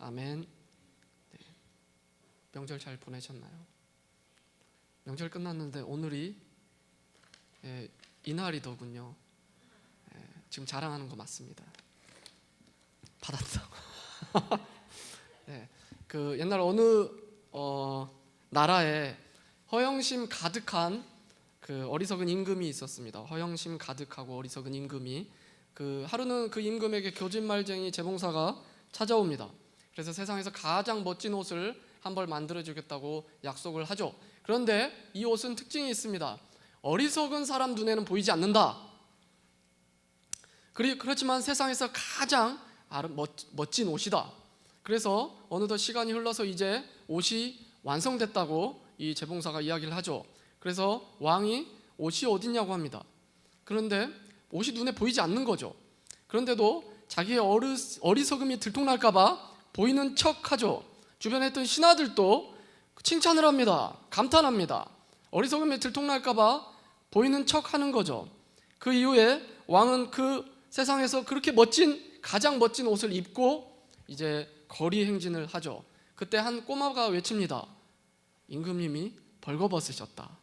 아멘. 네. 명절 잘 보내셨나요? 명절 끝났는데 오늘이 이날이더군요. 지금 자랑하는 거 맞습니다. 받았다고. 네. 그 옛날 어느 나라에 허영심 가득한 그 어리석은 임금이 있었습니다. 허영심 가득하고 어리석은 임금이 하루는 그 임금에게 거짓말쟁이 재봉사가 찾아옵니다. 그래서 세상에서 가장 멋진 옷을 한 벌 만들어 주겠다고 약속을 하죠. 그런데 이 옷은 특징이 있습니다. 어리석은 사람 눈에는 보이지 않는다. 그렇지만 세상에서 가장 멋진 옷이다. 그래서 어느덧 시간이 흘러서 이제 옷이 완성됐다고 이 재봉사가 이야기를 하죠. 그래서 왕이 옷이 어딨냐고 합니다. 그런데 옷이 눈에 보이지 않는 거죠. 그런데도 자기의 어리석음이 들통날까 봐 보이는 척하죠. 주변에 있던 신하들도 칭찬을 합니다. 감탄합니다. 어리석음이 들통날까 봐 보이는 척하는 거죠. 그 이후에 왕은 그 세상에서 그렇게 가장 멋진 옷을 입고 이제 거리 행진을 하죠. 그때 한 꼬마가 외칩니다. 임금님이 벌거벗으셨다.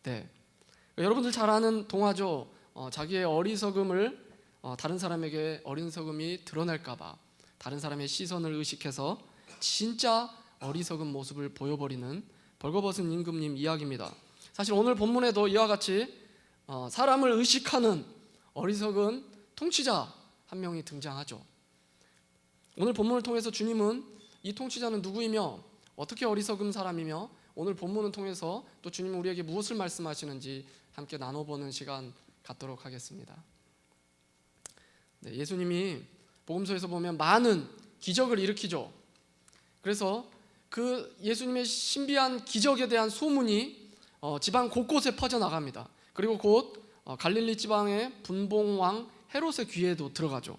네, 여러분들 잘 아는 동화죠. 자기의 어리석음을 다른 사람에게 어리석음이 드러날까봐 다른 사람의 시선을 의식해서 진짜 어리석은 모습을 보여버리는 벌거벗은 임금님 이야기입니다. 사실 오늘 본문에도 이와 같이 사람을 의식하는 어리석은 통치자 한 명이 등장하죠. 오늘 본문을 통해서 주님은 이 통치자는 누구이며 어떻게 어리석은 사람이며 오늘 본문을 통해서 또 주님은 우리에게 무엇을 말씀하시는지 함께 나눠보는 시간 갖도록 하겠습니다. 네, 예수님이 복음서에서 보면 많은 기적을 일으키죠. 그래서 그 예수님의 신비한 기적에 대한 소문이 지방 곳곳에 퍼져나갑니다. 그리고 곧 갈릴리 지방의 분봉왕 헤롯의 귀에도 들어가죠.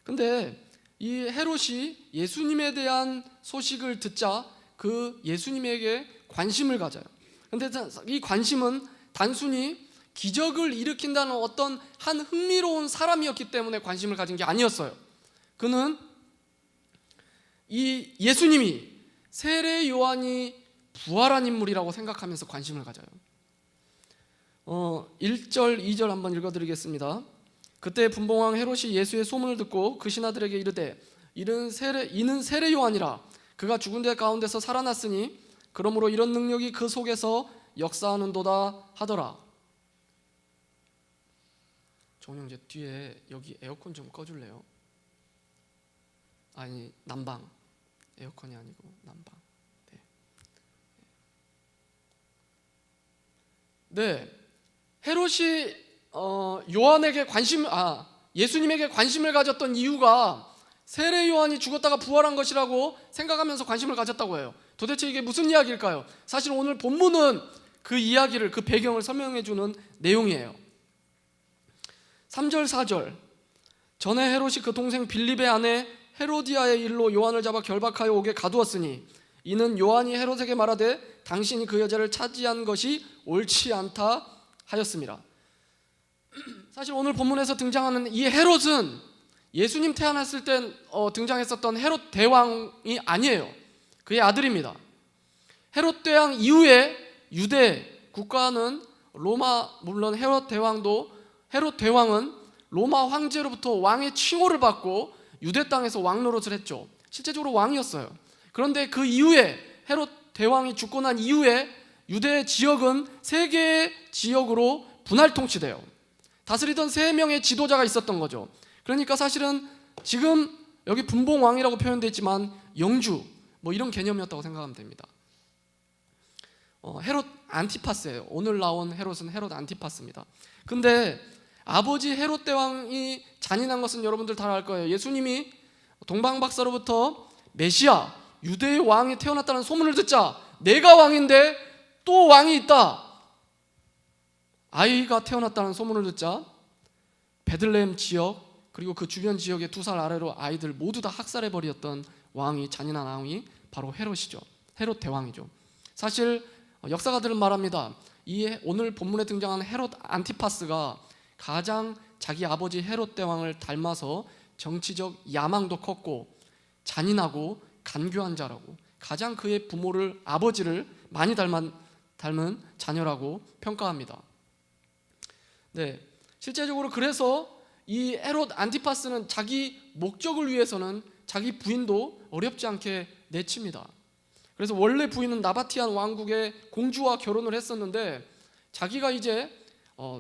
근데 이 헤롯이 예수님에 대한 소식을 듣자 그 예수님에게 관심을 가져요. 근데 이 관심은 단순히 기적을 일으킨다는 어떤 한 흥미로운 사람이었기 때문에 관심을 가진 게 아니었어요. 그는 이 예수님이 세례 요한이 부활한 인물이라고 생각하면서 관심을 가져요. 1절 2절 한번 읽어드리겠습니다. 그때 분봉왕 헤롯이 예수의 소문을 듣고 그 신하들에게 이르되 이는 세례 요한이라. 그가 죽은 데 가운데서 살아났으니 그러므로 이런 능력이 그 속에서 역사하는도다 하더라. 정영재 뒤에 여기 에어컨 좀 꺼줄래요? 아니 난방, 에어컨이 아니고 난방. 네, 헤롯이 예수님에게 관심을 가졌던 이유가 세례 요한이 죽었다가 부활한 것이라고 생각하면서 관심을 가졌다고 해요. 도대체 이게 무슨 이야기일까요? 사실 오늘 본문은 그 이야기를, 그 배경을 설명해 주는 내용이에요. 3절 4절 전에 헤롯이 그 동생 빌립의 아내 헤로디아의 일로 요한을 잡아 결박하여 옥에 가두었으니 이는 요한이 헤롯에게 말하되 당신이 그 여자를 차지한 것이 옳지 않다 하였습니다. 사실 오늘 본문에서 등장하는 이 헤롯은 예수님 태어났을 때 등장했었던 헤롯 대왕이 아니에요. 그의 아들입니다. 헤롯 대왕 이후에 유대 국가는 물론 헤롯 대왕은 로마 황제로부터 왕의 칭호를 받고 유대 땅에서 왕 노릇을 했죠. 실제적으로 왕이었어요. 그런데 그 이후에 헤롯 대왕이 죽고 난 이후에 유대 지역은 세 개의 지역으로 분할 통치돼요. 다스리던 세 명의 지도자가 있었던 거죠. 그러니까 사실은 지금 여기 분봉왕이라고 표현되어 있지만 영주 이런 개념이었다고 생각하면 됩니다. 헤롯 안티파스예요. 오늘 나온 헤롯은 헤롯 안티파스입니다. 근데 아버지 헤롯 대왕이 잔인한 것은 여러분들 다 알 거예요. 예수님이 동방박사로부터 메시아 유대의 왕이 태어났다는 소문을 듣자 내가 왕인데 또 왕이 있다, 아이가 태어났다는 소문을 듣자 베들레헴 지역 그리고 그 주변 지역의 2살 아래로 아이들 모두 다 학살해버렸던 잔인한 왕이 바로 헤롯이죠. 헤롯 대왕이죠. 사실 역사가들은 말합니다. 이 오늘 본문에 등장하는 헤롯 안티파스가 가장 자기 아버지 헤롯 대왕을 닮아서 정치적 야망도 컸고 잔인하고 간교한 자라고, 가장 그의 부모를, 아버지를 많이 닮은 자녀라고 평가합니다. 네, 실제적으로 그래서 이 헤롯 안티파스는 자기 목적을 위해서는 자기 부인도 어렵지 않게 내칩니다. 그래서 원래 부인은 나바티안 왕국의 공주와 결혼을 했었는데, 자기가 이제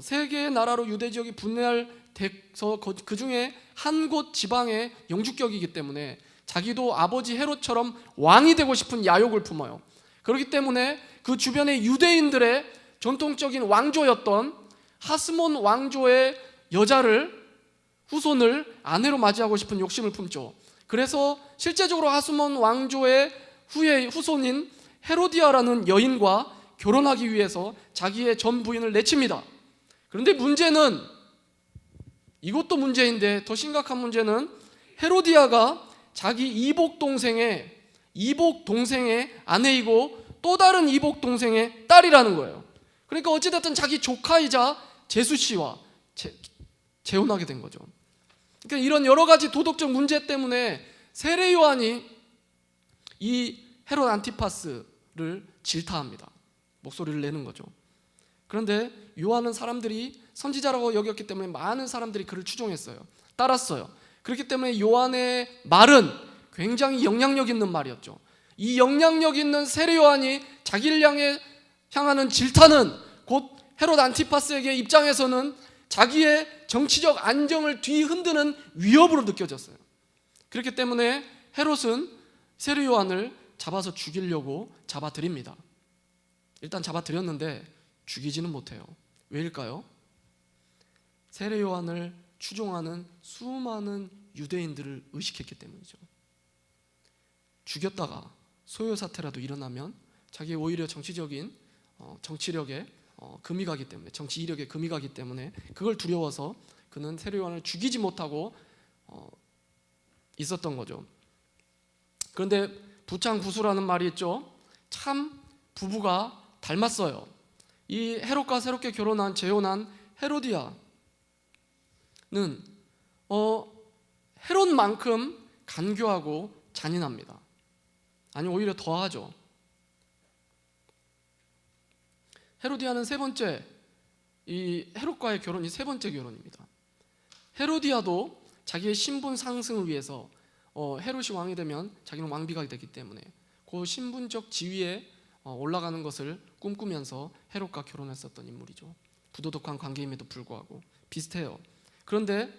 세 개의 나라로 유대 지역이 분해할 돼서 그 중에 한 곳 지방의 영주격이기 때문에 자기도 아버지 헤롯처럼 왕이 되고 싶은 야욕을 품어요. 그렇기 때문에 그 주변의 유대인들의 전통적인 왕조였던 하스몬 왕조의 후손을 아내로 맞이하고 싶은 욕심을 품죠. 그래서 실제적으로 하스몬 왕조의 후손인 헤로디아라는 여인과 결혼하기 위해서 자기의 전 부인을 내칩니다. 그런데 문제는, 이것도 문제인데 더 심각한 문제는, 헤로디아가 자기 이복 동생의 아내이고 또 다른 이복 동생의 딸이라는 거예요. 그러니까 어찌됐든 자기 조카이자 제수 씨와 재혼하게 된 거죠. 그러니까 이런 여러 가지 도덕적 문제 때문에 세례 요한이 이 헤롯 안티파스를 질타합니다. 목소리를 내는 거죠. 그런데 요한은 사람들이 선지자라고 여겼기 때문에 많은 사람들이 그를 추종했어요. 따랐어요. 그렇기 때문에 요한의 말은 굉장히 영향력 있는 말이었죠. 이 영향력 있는 세례 요한이 자기를 향하는 질타는 곧 헤롯 안티파스에게 입장에서는 자기의 정치적 안정을 뒤흔드는 위협으로 느껴졌어요. 그렇기 때문에 헤롯은 세례 요한을 잡아서 죽이려고 잡아들입니다. 일단 잡아들였는데 죽이지는 못해요. 왜일까요? 세례 요한을 추종하는 수많은 유대인들을 의식했기 때문이죠. 죽였다가 소요 사태라도 일어나면 자기 오히려 정치력에 금이 가기 때문에, 정치 이력에 금이 가기 때문에 그걸 두려워서 그는 세례 요한을 죽이지 못하고 있었던 거죠. 그런데 부창부수라는 말이 있죠. 참 부부가 닮았어요. 이 헤롯과 새롭게 재혼한 헤로디아는 헤롯만큼 간교하고 잔인합니다. 아니, 오히려 더하죠. 헤로디아는 세 번째, 이 헤롯과의 결혼이 세 번째 결혼입니다. 헤로디아도 자기의 신분 상승을 위해서 헤롯이 왕이 되면 자기는 왕비가 되기 때문에 그 신분적 지위에 올라가는 것을 꿈꾸면서 헤롯과 결혼했었던 인물이죠. 부도덕한 관계임에도 불구하고 비슷해요. 그런데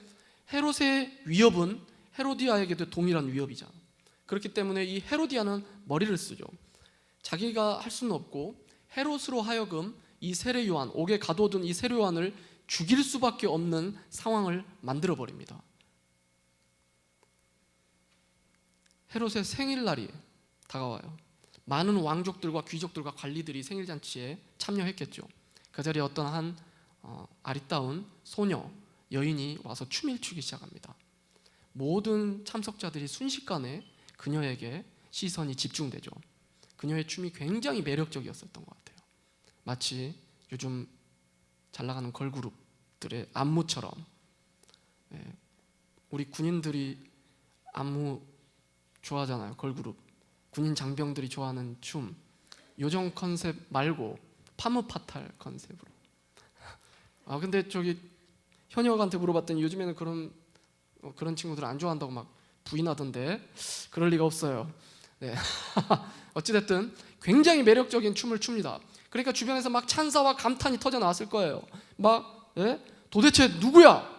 헤롯의 위협은 헤로디아에게도 동일한 위협이죠. 그렇기 때문에 이 헤로디아는 머리를 쓰죠. 자기가 할 수는 없고 헤롯으로 하여금 이 세례 요한, 옥에 가둬둔 이 세례 요한을 죽일 수밖에 없는 상황을 만들어 버립니다. 헤롯의 생일날이 다가와요. 많은 왕족들과 귀족들과 관리들이 생일잔치에 참여했겠죠. 그 자리에 어떤 한 아리따운 소녀, 여인이 와서 춤을 추기 시작합니다. 모든 참석자들이 순식간에 그녀에게 시선이 집중되죠. 그녀의 춤이 굉장히 매력적이었었던 것 같아요. 마치 요즘 잘 나가는 걸그룹들의 안무처럼, 우리 군인들이 안무 좋아하잖아요. 걸그룹, 군인 장병들이 좋아하는 춤, 요정 컨셉 말고 파무파탈 컨셉으로. 근데 저기 현역한테 물어봤더니 요즘에는 그런 친구들 안 좋아한다고 막 부인하던데 그럴 리가 없어요. 네. 어찌됐든 굉장히 매력적인 춤을 춥니다. 그러니까 주변에서 막 찬사와 감탄이 터져 나왔을 거예요. 도대체 누구야?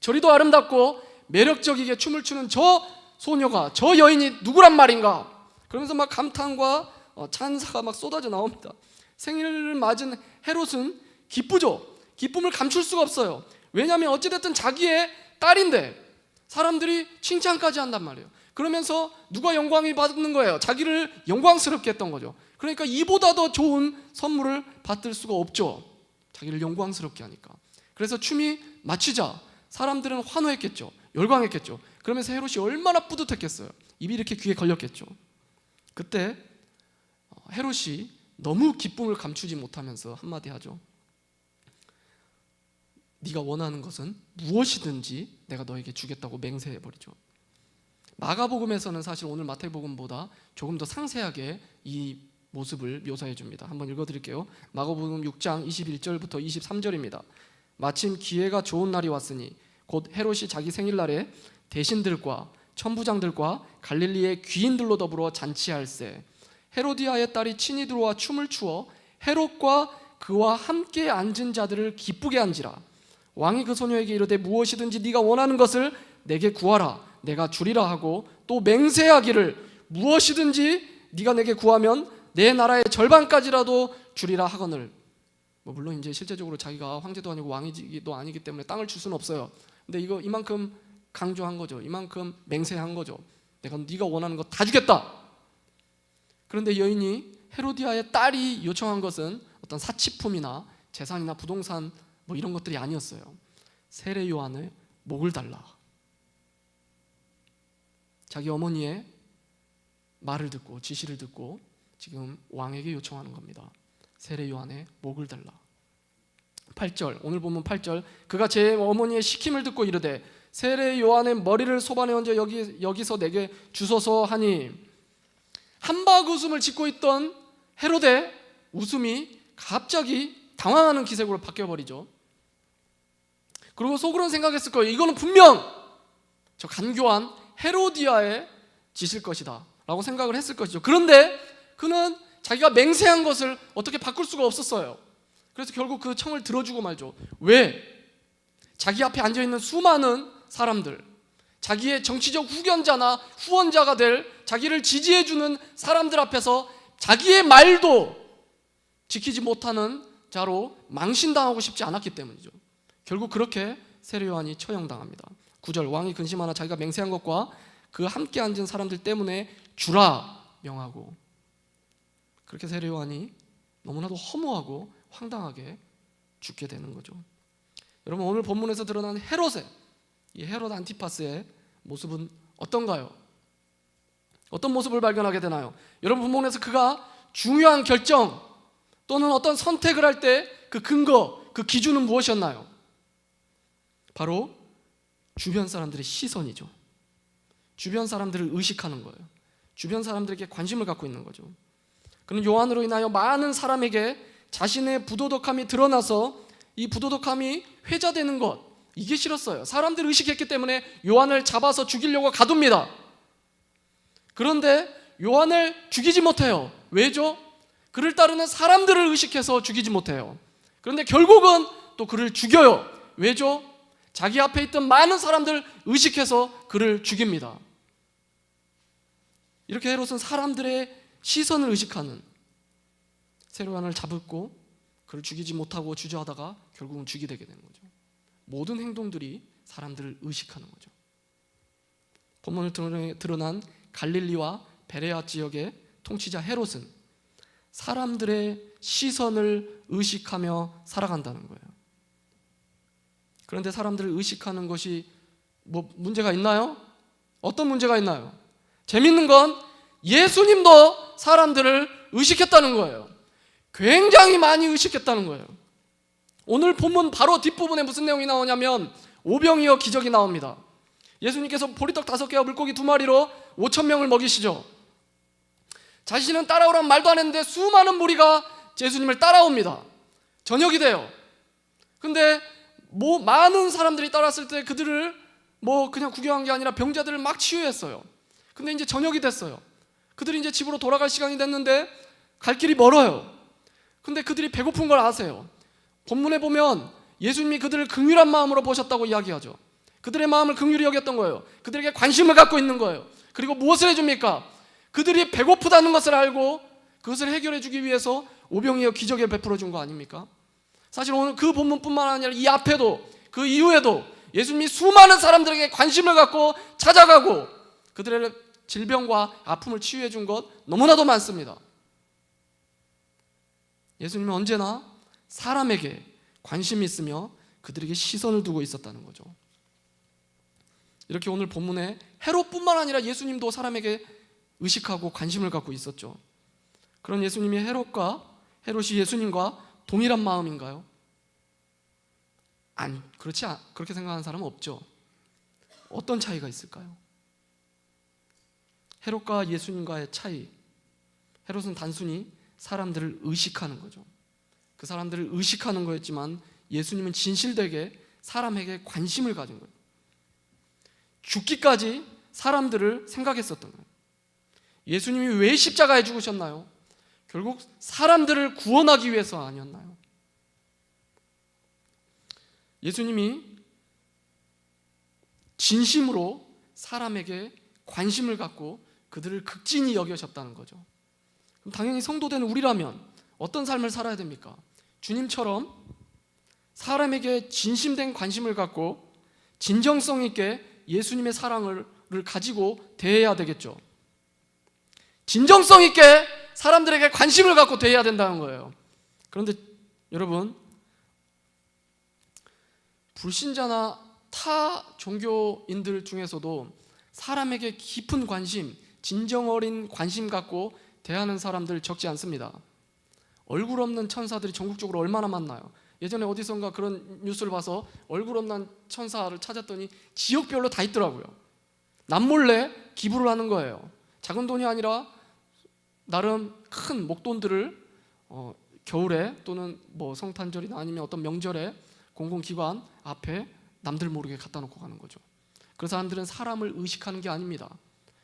저리도 아름답고 매력적이게 춤을 추는 저 소녀가, 저 여인이 누구란 말인가? 그러면서 막 감탄과 찬사가 막 쏟아져 나옵니다. 생일을 맞은 헤롯은 기쁘죠. 기쁨을 감출 수가 없어요. 왜냐하면 어찌됐든 자기의 딸인데 사람들이 칭찬까지 한단 말이에요. 그러면서 누가 영광이 받는 거예요? 자기를 영광스럽게 했던 거죠. 그러니까 이보다 더 좋은 선물을 받을 수가 없죠. 자기를 영광스럽게 하니까. 그래서 춤이 마치자 사람들은 환호했겠죠. 열광했겠죠. 그러면서 헤롯이 얼마나 뿌듯했겠어요. 입이 이렇게 귀에 걸렸겠죠. 그때 헤롯이 너무 기쁨을 감추지 못하면서 한마디 하죠. 네가 원하는 것은 무엇이든지 내가 너에게 주겠다고 맹세해버리죠. 마가복음에서는 사실 오늘 마태복음보다 조금 더 상세하게 이 모습을 묘사해 줍니다. 한번 읽어드릴게요. 마가복음 6장 21절부터 23절입니다. 마침 기회가 좋은 날이 왔으니 곧 헤롯이 자기 생일날에 대신들과 천부장들과 갈릴리의 귀인들로 더불어 잔치할세. 헤로디아의 딸이 친히 들어와 춤을 추어 헤롯과 그와 함께 앉은 자들을 기쁘게 한지라. 왕이 그 소녀에게 이르되 무엇이든지 네가 원하는 것을 내게 구하라 내가 주리라 하고 또 맹세하기를 무엇이든지 네가 내게 구하면 내 나라의 절반까지라도 주리라 하거늘. 물론 이제 실제적으로 자기가 황제도 아니고 왕이도 아니기 때문에 땅을 줄 수는 없어요. 근데 이만큼 강조한 거죠. 이만큼 맹세한 거죠. 내가 네가 원하는 거 다 주겠다. 그런데 여인이 헤로디아의 딸이 요청한 것은 어떤 사치품이나 재산이나 부동산 이런 것들이 아니었어요. 세례 요한의 목을 달라. 자기 어머니의 말을 듣고 지시를 듣고 지금 왕에게 요청하는 겁니다. 세례 요한의 목을 달라. 8절, 오늘 보면 8절, 그가 제 어머니의 시킴을 듣고 이르되 세례 요한의 머리를 소반에 얹어 여기서 내게 주소서 하니. 한박 웃음을 짓고 있던 헤로데 웃음이 갑자기 당황하는 기색으로 바뀌어버리죠. 그리고 속으로는 생각했을 거예요. 이거는 분명 저 간교한 헤로디아의 짓일 것이다 라고 생각을 했을 것이죠. 그런데 그는 자기가 맹세한 것을 어떻게 바꿀 수가 없었어요. 그래서 결국 그 청을 들어주고 말죠. 왜? 자기 앞에 앉아있는 수많은 사람들, 자기의 정치적 후견자나 후원자가 될 자기를 지지해주는 사람들 앞에서 자기의 말도 지키지 못하는 자로 망신당하고 싶지 않았기 때문이죠. 결국 그렇게 세례 요한이 처형당합니다. 9절, 왕이 근심하나 자기가 맹세한 것과 그 함께 앉은 사람들 때문에 주라 명하고. 그렇게 세례 요한이 너무나도 허무하고 황당하게 죽게 되는 거죠. 여러분, 오늘 본문에서 드러난 이 헤롯 안티파스의 모습은 어떤가요? 어떤 모습을 발견하게 되나요? 여러분, 본문에서 그가 중요한 결정 또는 어떤 선택을 할 때 그 근거, 그 기준은 무엇이었나요? 바로 주변 사람들의 시선이죠. 주변 사람들을 의식하는 거예요. 주변 사람들에게 관심을 갖고 있는 거죠. 그는 요한으로 인하여 많은 사람에게 자신의 부도덕함이 드러나서 이 부도덕함이 회자되는 것, 이게 싫었어요. 사람들을 의식했기 때문에 요한을 잡아서 죽이려고 가둡니다. 그런데 요한을 죽이지 못해요. 왜죠? 그를 따르는 사람들을 의식해서 죽이지 못해요. 그런데 결국은 또 그를 죽여요. 왜죠? 자기 앞에 있던 많은 사람들을 의식해서 그를 죽입니다. 이렇게 헤롯은 사람들의 시선을 의식하는, 세례 요한을 잡고 그를 죽이지 못하고 주저하다가 결국은 죽이게 되게 되는 거죠. 모든 행동들이 사람들을 의식하는 거죠. 본문을 드러난 갈릴리와 베레아 지역의 통치자 헤롯은 사람들의 시선을 의식하며 살아간다는 거예요. 그런데 사람들을 의식하는 것이 문제가 있나요? 어떤 문제가 있나요? 재밌는 건 예수님도 사람들을 의식했다는 거예요. 굉장히 많이 의식했다는 거예요. 오늘 본문 바로 뒷부분에 무슨 내용이 나오냐면 오병이어 기적이 나옵니다. 예수님께서 보리떡 5개와 물고기 2마리로 5,000명을 먹이시죠. 자신은 따라오라는 말도 안 했는데 수많은 무리가 예수님을 따라옵니다. 저녁이 돼요. 근데 많은 사람들이 따랐을 때 그들을 그냥 구경한 게 아니라 병자들을 막 치유했어요. 근데 이제 저녁이 됐어요. 그들이 이제 집으로 돌아갈 시간이 됐는데 갈 길이 멀어요. 근데 그들이 배고픈 걸 아세요. 본문에 보면 예수님이 그들을 긍휼한 마음으로 보셨다고 이야기하죠. 그들의 마음을 긍휼히 여겼던 거예요. 그들에게 관심을 갖고 있는 거예요. 그리고 무엇을 해줍니까? 그들이 배고프다는 것을 알고 그것을 해결해 주기 위해서 오병이어 기적을 베풀어 준 거 아닙니까? 사실 오늘 그 본문뿐만 아니라 이 앞에도 그 이후에도 예수님이 수많은 사람들에게 관심을 갖고 찾아가고 그들의 질병과 아픔을 치유해 준 것 너무나도 많습니다. 예수님은 언제나 사람에게 관심이 있으며 그들에게 시선을 두고 있었다는 거죠. 이렇게 오늘 본문에 헤롯뿐만 아니라 예수님도 사람에게 의식하고 관심을 갖고 있었죠. 그런 예수님이 헤롯이 예수님과 동일한 마음인가요? 그렇게 생각하는 사람은 없죠. 어떤 차이가 있을까요? 헤롯과 예수님과의 차이. 헤롯은 단순히 사람들을 의식하는 거죠. 그 사람들을 의식하는 거였지만 예수님은 진실되게 사람에게 관심을 가진 거예요. 죽기까지 사람들을 생각했었던 거예요. 예수님이 왜 십자가에 죽으셨나요? 결국 사람들을 구원하기 위해서 아니었나요? 예수님이 진심으로 사람에게 관심을 갖고 그들을 극진히 여겨셨다는 거죠. 그럼 당연히 성도된 우리라면 어떤 삶을 살아야 됩니까? 주님처럼 사람에게 진심된 관심을 갖고 진정성 있게 예수님의 사랑을 가지고 대해야 되겠죠. 진정성 있게 사람들에게 관심을 갖고 대해야 된다는 거예요. 그런데 여러분, 불신자나 타 종교인들 중에서도 사람에게 깊은 관심, 진정 어린 관심 갖고 대하는 사람들 적지 않습니다. 얼굴 없는 천사들이 전국적으로 얼마나 많나요? 예전에 어디선가 그런 뉴스를 봐서 얼굴 없는 천사를 찾았더니 지역별로 다 있더라고요. 남몰래 기부를 하는 거예요. 작은 돈이 아니라 나름 큰 목돈들을 겨울에 또는 뭐 성탄절이나 아니면 어떤 명절에 공공기관 앞에 남들 모르게 갖다 놓고 가는 거죠. 그 사람들은 사람을 의식하는 게 아닙니다.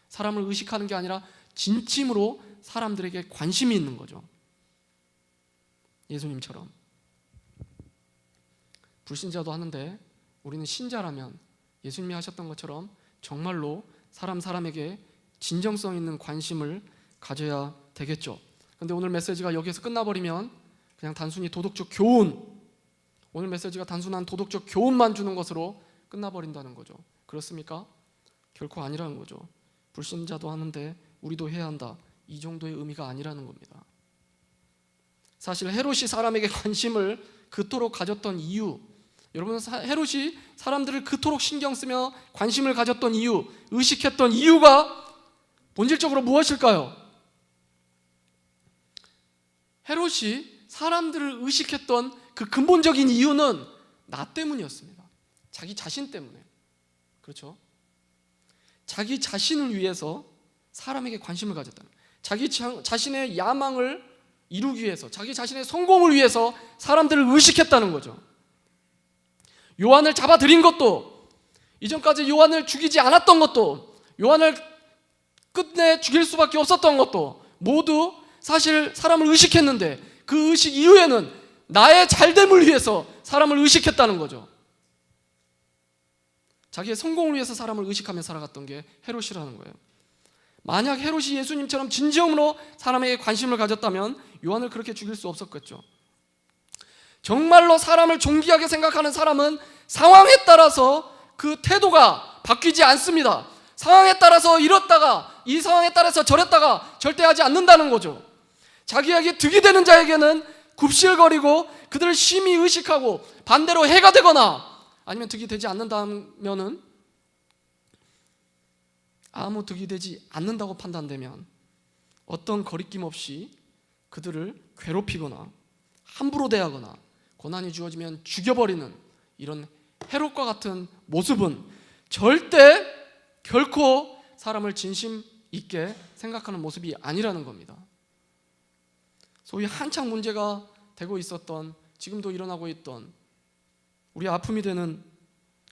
사람을 의식하는 게 아니라 진심으로 사람들에게 관심이 있는 거죠. 예수님처럼. 불신자도 하는데 우리는 신자라면 예수님이 하셨던 것처럼 정말로 사람에게 진정성 있는 관심을 가져야 되겠죠. 그런데 오늘 메시지가 여기에서 끝나버리면 그냥 단순히 도덕적 교훈, 오늘 메시지가 단순한 도덕적 교훈만 주는 것으로 끝나버린다는 거죠. 그렇습니까? 결코 아니라는 거죠. 불신자도 하는데 우리도 해야 한다, 이 정도의 의미가 아니라는 겁니다. 사실 헤롯이 사람에게 관심을 그토록 가졌던 이유, 여러분, 헤롯이 사람들을 그토록 신경 쓰며 관심을 가졌던 이유, 의식했던 이유가 본질적으로 무엇일까요? 헤롯이 사람들을 의식했던 그 근본적인 이유는 나 때문이었습니다. 자기 자신 때문에. 그렇죠? 자기 자신을 위해서 사람에게 관심을 가졌다. 자기 자신의 야망을 이루기 위해서, 자기 자신의 성공을 위해서 사람들을 의식했다는 거죠. 요한을 잡아들인 것도, 이전까지 요한을 죽이지 않았던 것도, 요한을 끝내 죽일 수밖에 없었던 것도 모두 사실 사람을 의식했는데, 그 의식 이후에는 나의 잘됨을 위해서 사람을 의식했다는 거죠. 자기의 성공을 위해서 사람을 의식하며 살아갔던 게 헤롯이라는 거예요. 만약 헤롯이 예수님처럼 진정으로 사람에게 관심을 가졌다면 요한을 그렇게 죽일 수 없었겠죠. 정말로 사람을 존귀하게 생각하는 사람은 상황에 따라서 그 태도가 바뀌지 않습니다. 상황에 따라서 이렇다가 이 상황에 따라서 저랬다가 절대 하지 않는다는 거죠. 자기에게 득이 되는 자에게는 굽실거리고 그들을 심히 의식하고, 반대로 해가 되거나 아니면 득이 되지 않는다면은, 아무 득이 되지 않는다고 판단되면 어떤 거리낌 없이 그들을 괴롭히거나 함부로 대하거나 고난이 주어지면 죽여버리는 이런 헤롯과 같은 모습은 절대 결코 사람을 진심 있게 생각하는 모습이 아니라는 겁니다. 소위 한창 문제가 되고 있었던, 지금도 일어나고 있던 우리 아픔이 되는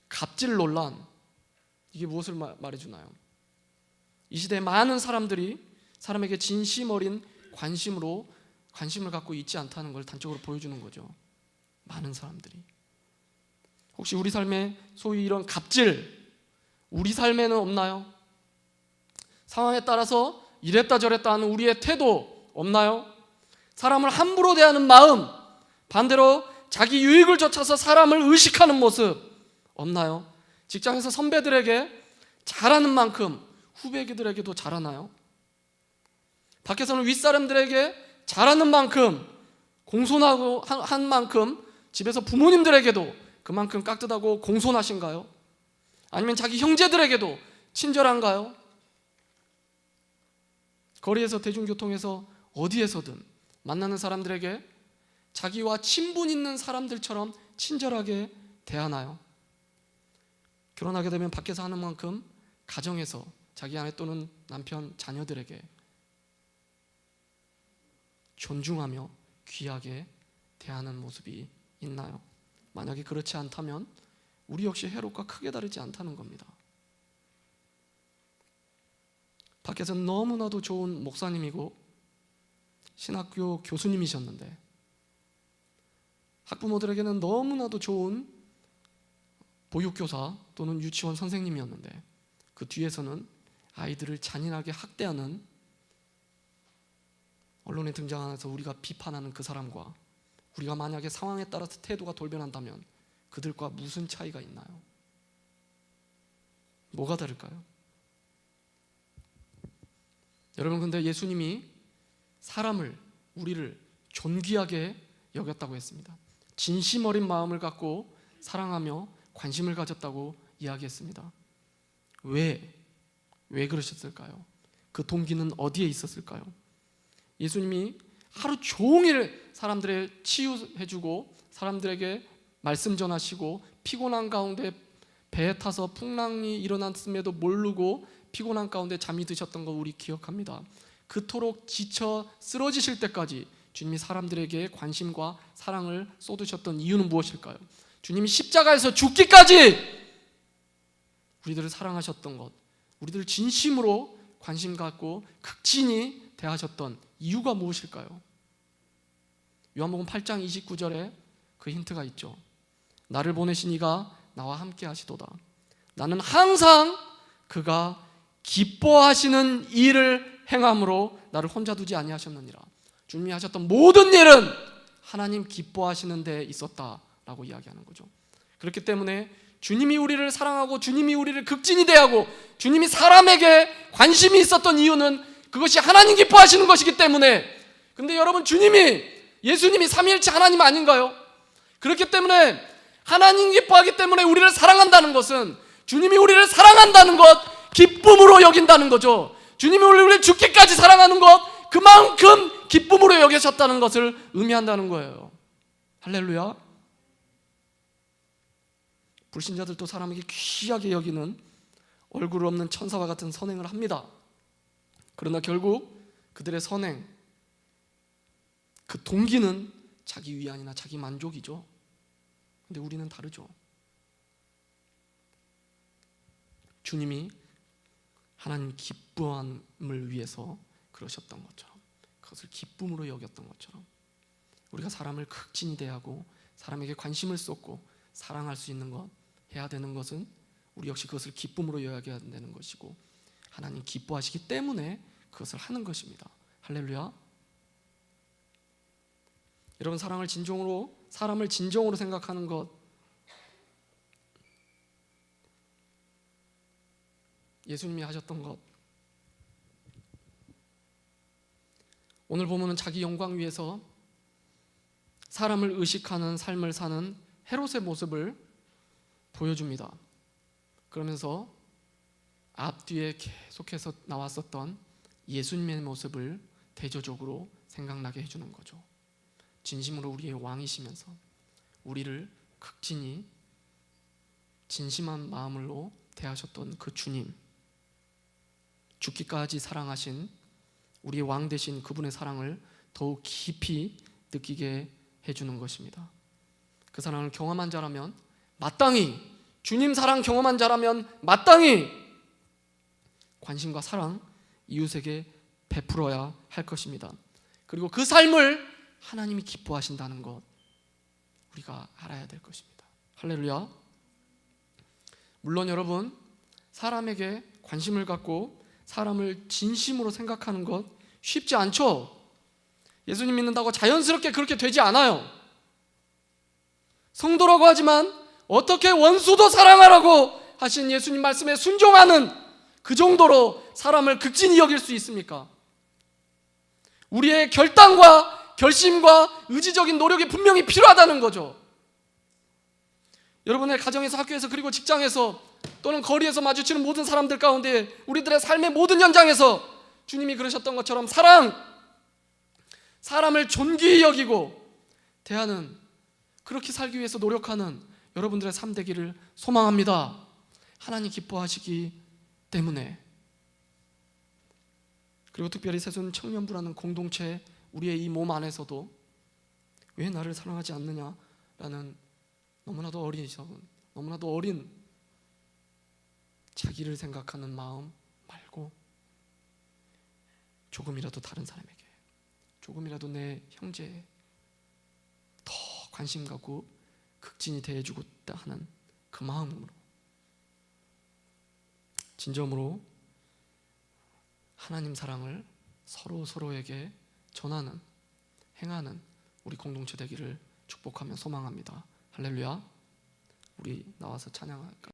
갑질 논란, 이게 무엇을 말해주나요? 이 시대에 많은 사람들이 사람에게 진심 어린 관심을 갖고 있지 않다는 걸 단적으로 보여주는 거죠. 많은 사람들이. 혹시 우리 삶에 소위 이런 갑질, 우리 삶에는 없나요? 상황에 따라서 이랬다 저랬다 하는 우리의 태도 없나요? 사람을 함부로 대하는 마음, 반대로 자기 유익을 좇아서 사람을 의식하는 모습 없나요? 직장에서 선배들에게 잘하는 만큼 후배들에게도 잘하나요? 밖에서는 윗사람들에게 잘하는 만큼, 공손하고 한 만큼 집에서 부모님들에게도 그만큼 깍듯하고 공손하신가요? 아니면 자기 형제들에게도 친절한가요? 거리에서, 대중교통에서, 어디에서든 만나는 사람들에게 자기와 친분 있는 사람들처럼 친절하게 대하나요? 결혼하게 되면 밖에서 하는 만큼 가정에서 자기 아내 또는 남편, 자녀들에게 존중하며 귀하게 대하는 모습이 있나요? 만약에 그렇지 않다면 우리 역시 헤롯과 크게 다르지 않다는 겁니다. 밖에서 너무나도 좋은 목사님이고 신학교 교수님이셨는데 학부모들에게는 너무나도 좋은 보육교사 또는 유치원 선생님이었는데 그 뒤에서는 아이들을 잔인하게 학대하는 언론에 등장해서 우리가 비판하는 그 사람과 우리가 만약에 상황에 따라서 태도가 돌변한다면 그들과 무슨 차이가 있나요? 뭐가 다를까요? 여러분, 근데 예수님이 사람을, 우리를 존귀하게 여겼다고 했습니다. 진심 어린 마음을 갖고 사랑하며 관심을 가졌다고 이야기했습니다. 왜 그러셨을까요? 그 동기는 어디에 있었을까요? 예수님이 하루 종일 사람들의 치유해주고 사람들에게 말씀 전하시고 피곤한 가운데 배에 타서 풍랑이 일어났음에도 모르고 피곤한 가운데 잠이 드셨던 거 우리 기억합니다. 그토록 지쳐 쓰러지실 때까지 주님이 사람들에게 관심과 사랑을 쏟으셨던 이유는 무엇일까요? 주님이 십자가에서 죽기까지 우리들을 사랑하셨던 것, 우리들을 진심으로 관심 갖고 극진히 대하셨던 이유가 무엇일까요? 요한복음 8장 29절에 그 힌트가 있죠. 나를 보내신 이가 나와 함께 하시도다. 나는 항상 그가 기뻐하시는 일을 행함으로 나를 혼자 두지 아니하셨느니라. 주님이 하셨던 모든 일은 하나님 기뻐하시는 데 있었다라고 이야기하는 거죠. 그렇기 때문에 주님이 우리를 사랑하고 주님이 우리를 극진히 대하고 주님이 사람에게 관심이 있었던 이유는 그것이 하나님 기뻐하시는 것이기 때문에. 근데 여러분, 예수님이 삼위일체 하나님 아닌가요? 그렇기 때문에 하나님 기뻐하기 때문에 우리를 사랑한다는 것은 주님이 우리를 사랑한다는 것, 기쁨으로 여긴다는 거죠. 주님이 우리를 죽기까지 사랑하는 것, 그만큼 기쁨으로 여기셨다는 것을 의미한다는 거예요. 할렐루야. 불신자들도 사람에게 귀하게 여기는 얼굴 없는 천사와 같은 선행을 합니다. 그러나 결국 그들의 선행, 그 동기는 자기 위안이나 자기 만족이죠. 근데 우리는 다르죠. 주님이 하나님 기뻐함을 위해서 그러셨던 것처럼, 그것을 기쁨으로 여겼던 것처럼 우리가 사람을 극진히 대하고 사람에게 관심을 쏟고 사랑할 수 있는 것, 해야 되는 것은 우리 역시 그것을 기쁨으로 여겨야 되는 것이고 하나님 기뻐하시기 때문에 그것을 하는 것입니다. 할렐루야. 여러분, 사람을 진정으로 생각하는 것, 예수님이 하셨던 것. 오늘 보면은 자기 영광 위해서 사람을 의식하는 삶을 사는 헤롯의 모습을 보여줍니다. 그러면서 앞뒤에 계속해서 나왔었던 예수님의 모습을 대조적으로 생각나게 해주는 거죠. 진심으로 우리의 왕이시면서 우리를 극진히 진심한 마음으로 대하셨던 그 주님, 죽기까지 사랑하신 우리의 왕 되신 그분의 사랑을 더욱 깊이 느끼게 해주는 것입니다. 그 사랑을 경험한 자라면 마땅히, 주님 사랑 경험한 자라면 마땅히 관심과 사랑 이웃에게 베풀어야 할 것입니다. 그리고 그 삶을 하나님이 기뻐하신다는 것 우리가 알아야 될 것입니다. 할렐루야. 물론 여러분, 사람에게 관심을 갖고 사람을 진심으로 생각하는 것 쉽지 않죠. 예수님 믿는다고 자연스럽게 그렇게 되지 않아요. 성도라고 하지만 어떻게 원수도 사랑하라고 하신 예수님 말씀에 순종하는 그 정도로 사람을 극진히 여길 수 있습니까? 우리의 결단과 결심과 의지적인 노력이 분명히 필요하다는 거죠. 여러분의 가정에서, 학교에서, 그리고 직장에서 또는 거리에서 마주치는 모든 사람들 가운데 우리들의 삶의 모든 현장에서 주님이 그러셨던 것처럼 사람을 존귀히 여기고 대하는, 그렇게 살기 위해서 노력하는 여러분들의 삶 되기를 소망합니다. 하나님 기뻐하시기 때문에. 그리고 특별히 새손 청년부라는 공동체, 우리의 이 몸 안에서도 왜 나를 사랑하지 않느냐라는 너무나도 어린 자기를 생각하는 마음 말고 조금이라도 다른 사람에게, 조금이라도 내 형제에 더 관심 갖고 극진히 대해주고 있다 하는 그 마음으로 진정으로 하나님 사랑을 서로에게 전하는, 행하는 우리 공동체 되기를 축복하며 소망합니다. 할렐루야. 우리 나와서 찬양할까요?